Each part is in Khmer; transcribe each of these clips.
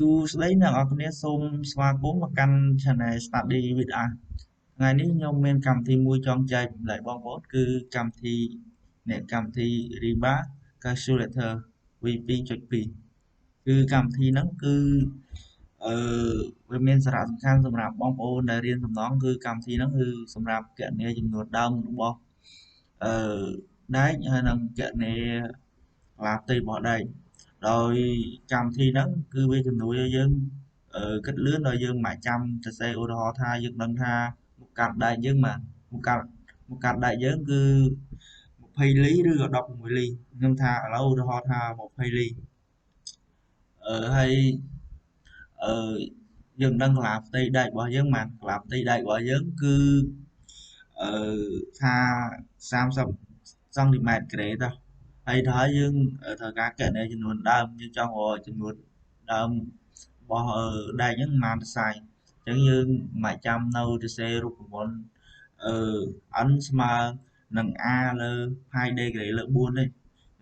ទូស្ដីអ្នកនរគ្នាសូមស្វាគមន៍មកកាន់ Channel Study with Us ថ្ងៃនេះខ្ញុំមានកម្មវិធីមួយចង់ចែករំលែកបងប្អូនគឺកម្មវិធីRiba Calculator V2.2 គឺកម្មវិធីហ្នឹងគឺអឺវាមានសារៈសំខាន់សម្រាប់បងប្អូនដែលរៀនសំណងគឺកម្មវិធីហ្នឹងគឺសម្រាប់គណនាចំនួនដើមរបស់អឺដែកហើយនិងគណនាឡាផ្ទៃរបស់ដែកដោយកម្មវិធីហ្នឹងគឺវាជំនួយឲ្យយើងគិតលឿនដល់យើងមិនចាំសរសេរឧទាហរណ៍ថាយើងដឹងថាមកកាត់ដែកយើងមកកាត់ដែកយើងគឺ20លីឬក៏16លីខ្ញុំថាឥឡូវឧទាហរណ៍ថា20លីហើយអឺយើងដឹងកន្លាផ្ទៃដែករបស់យើងមកកន្លាផ្ទៃដែករបស់យើងគឺអឺថា30សង់ទីម៉ែត្រក្រេតហើយដល់យើងត្រូវការគណនាចំនួនដើមយើងចង់រកចំនួនដើមរបស់ដែកហ្នឹងប្រហែលសរសៃអញ្ចឹងយើងមកចាំនៅសរសេររូបមន្តn ស្មើនឹង a លើ pi d ក្រេលើ4ទេ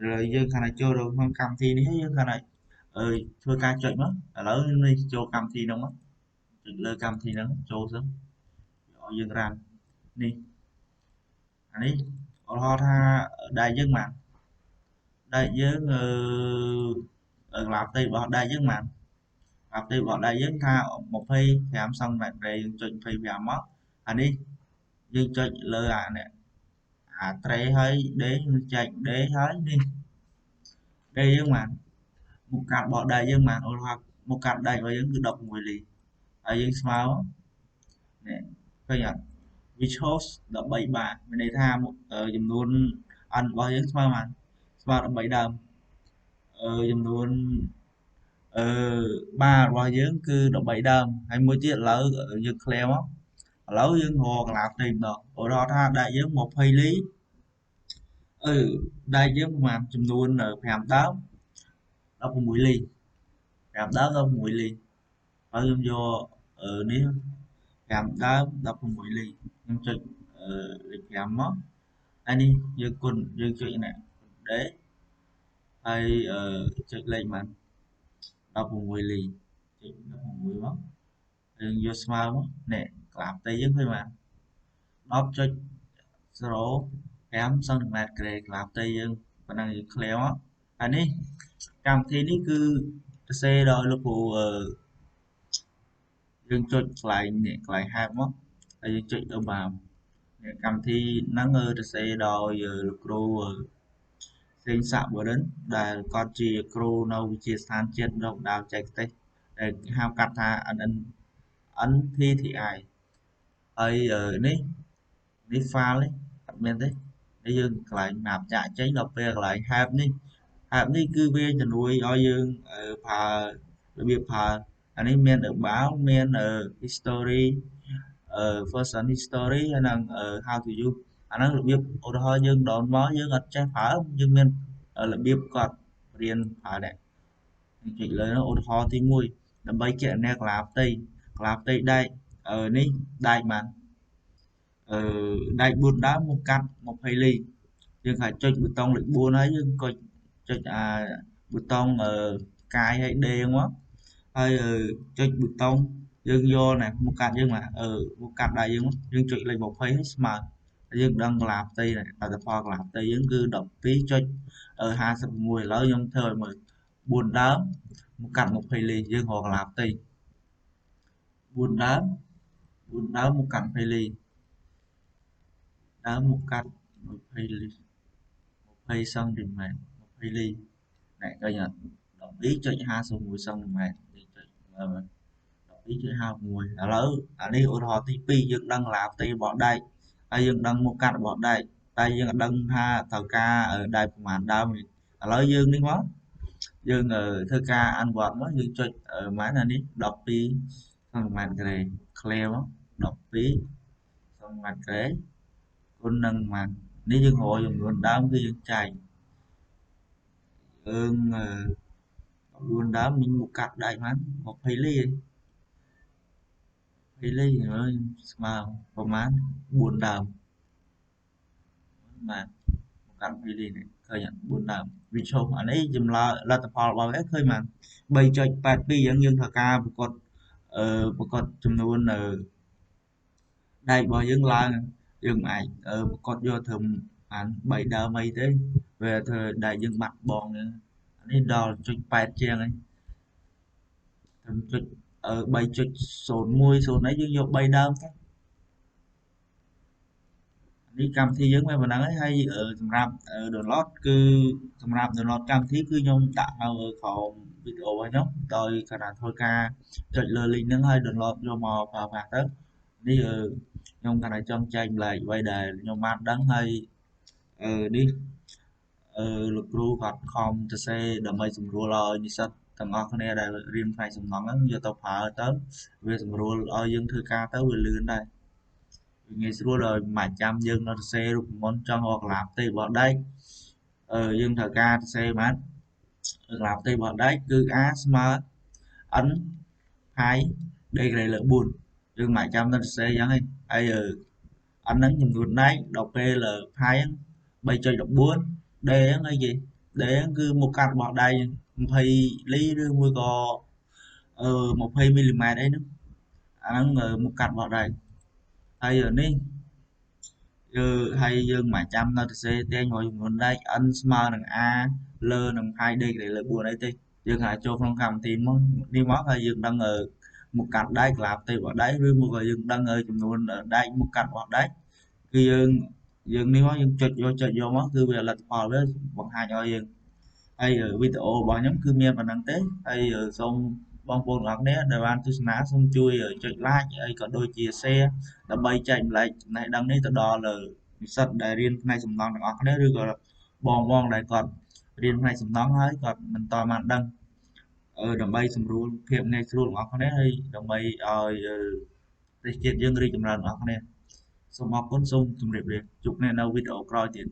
rồiយើងគ្រាន់តែចូលទៅក្នុងកម្មវិធីនេះហើយយើងគ្រាន់តែធ្វើការចុចមកឥឡូវនេះចូលកម្មវិធីហ្នឹងមកចុចលើកម្មវិធីហ្នឹងចូលសិនឲ្យយើងរ៉ាំនេះអានេះឧទាហរណ៍ថាដែកយើងមកដែកយើងកន្លះផ្ទៃរបស់ដែកយើងមកអាផ្ទៃរបស់ដែកយើងថា25សង់ទីម៉ែត្រក្រេយើងចុច25មកអានេះយើងចុចលើអានេះអាត្រេហើយដេយើងចែកដេហើយនេះដេយើងមកមុខកាត់បកដែកយើងមកឧទាហរណ៍មុខកាត់ដែករបស់យើងគឺ16លីហើយយើងស្មើនេះឃើញអត់វាឈប់13បាមានន័យថាចំនួន n របស់យើងស្មើប៉ុន្មានស្មើ13ដើមចំនួនបារបស់យើងគឺ13ដើមហើយមួយទៀតឥឡូវយើងឃ្លាមកឥឡូវយើងរកកន្លះផ្ទៃម្ដងឧទាហរណ៍ថាដែកយើង20លីដែកយើងប្រហែលចំនួន5ដើម16លី5ដើម16លីហើយខ្ញុំយកនេះ5ដើម16លីខ្ញុំចុចលេខ5មកហើយនេះយើងគុណយើងចុចនេះដេហើយចុចលេខប៉ុន្មាន16លីចុច16មកយើងយកស្មើមកនេះក្លាបផ្ទៃយើងឃើញបាន10.05សង់ទីម៉ែត្រក្រេក្លាបផ្ទៃយើងប៉ុណ្ណឹងយើងឃ្លាមកហើយនេះកម្មវិធីនេះគឺសរសេរដោយលោកគ្រូយើងចុចកន្លែងនេះកន្លែងហេបមកហើយយើងចុចទៅបានកម្មវិធីហ្នឹងសរសេរដោយលោកគ្រូសេងសាក់បរិនដែលគាត់ជាគ្រូនៅវិទ្យាស្ថានជាតិដប់ដាវចែកទេសដែលហៅកាត់ថា NTTI ហើយនេះ file នេះអត់មានទេនេះយើងកន្លែងណាប់ចាក់ចេញដល់ពេលកន្លែង help នេះគឺវាជំនួយឲ្យយើងប្រើរបៀបប្រើអានេះមាន about មាន history version history ហើយនិង how to use អាហ្នឹងរបៀបឧទាហរណ៍យើង down មកយើងអត់ចេះប្រើយើងមានរបៀបគាត់រៀនប្រើដែរចុចលើឧទាហរណ៍ទី1ដើម្បីគណនាកន្លះផ្ទៃដែកនេះដែកបានដែក4ដើមមកកាត់20លីយើងអាចចុចប៊ូតុងលេខ4ហើយយើងក៏ចុចប៊ូតុងកាយហើយដេមកហើយចុចប៊ូតុងយើងយកណាមកកាត់យើងមកកាត់ដៃយើងចុចលេខ20ហើយស្មើយើងដឹងកន្លះផ្ទៃលទ្ធផលកន្លះផ្ទៃយើងគឺ12.56ឥឡូវខ្ញុំធ្វើឲ្យមើល4ដើមមកកាត់20លីយើងរកកន្លះផ្ទៃ4ដើមមកកាត់20លីដើមមកកាត់20លី20សង់ទីម៉ែត្រ20លីណែឃើញអត់12.51សង់ទីម៉ែត្រយើងចុច12.56ឥឡូវអានេះឧទាហរណ៍ទី2យើងដឹងកន្លះផ្ទៃរបស់ដែកហើយយើងដឹងមុខកាត់របស់ដែកតែយើងអត់ដឹងថាត្រូវការដែកប្រមាណដើមឥឡូវយើងនេះមកយើងធ្វើការអនុវត្តមកយើងចុចប៉ុន្មានអានេះ12សង់ទីម៉ែត្រក្រេ clear មក12សង់ទីម៉ែត្រក្រេគុណនឹងប៉ុន្មាននេះយើងរកចំនួនដើមគឺយើងចែក14ដើមមិញមកកាត់ដែកប៉ុន្មាន20លី20លីហើយស្មើប្រមាណ4ដើមបាទមកកាត់20លីនេះ khởi nhận buồn đàm vì show anh ấy dùm là tập hợp bảo hết khơi mà bây cho bạn pi giống như thờ ca một con chùm luôn đây bao dương lan dương ai một con vô thường anh bảy đờ mây thế về thời đại dương mặt bòn anh ấy đo cho bạn chiang ấy thằng cho bảy cho sồn mui sồn ấy dương vô bay đơm đi cầm thi giống mấy bạn ấy hay ở sầm rạp ở đường lót cứ sầm rạp đường lót cầm thi cứ nhung tạo ở phòng video ấy nhóc tôi khả năng thôi ca chơi lơ linh nâng hơi đường lót vô mò vào phạt đó đi nhung khả năng trong tranh lại quay đề nhung mặt đắng hay đi lực ru gọt không cho xe đầm mây sầm rùa lòi như sao thằng ngọc này là riêng phải sầm nón giờ tàu phá tới về sầm rùa lòi dân thư ca tới về lươn đây nghe xưa rồi mà chăm dân nó xe món trong hoặc làm tì bọn đây dân thờ ca xe mà làm tì bọn đấy cứ á smart ấn hai đây này là buồn dân mà chăm nó xe giống ấy ai anh ấn dùng người đấy đọc p là hai bây chơi đọc bốn đây là gì để cứ một card bọn đây thì lý đưa mua có một hay mm đấy nữa anh một card bọn đây hay giờ ní hay dương mà chăm nó sẽ tên ngồi nguồn đây anh smart đằng a lơ đằng hai đây để là buồn đây thì dương hãy cho phong cầm thì đi mót hay dương đang ở một cặp đây làm thì vào đấy với một người dương đang ở trong nguồn ở đây một cặp vào đấy khi dương đi mót dương chụp vô mót cứ về là họ với bọn hai cho dương hay ở video bọn nhóm cứ miên và năng tế hay ở xong bong bồn ngọc nè đời ban tôi ná xong chui ở chạy like ấy có đôi chia sẻ đã bay chạy lại này đăng đấy từ đó là sật đại riêng này sầm nón ngọc nè rồi gọi là bong bong đại còn riêng này sầm nón ấy còn mình to màn đăng ở đầm bay sầm ru phiền này sầm ngọc nè hay đầm bay để chết dương đi chậm lần ngọc nè xong ngọc cuốn sung chụp đẹp đẹp chụp này đâu video coi tiền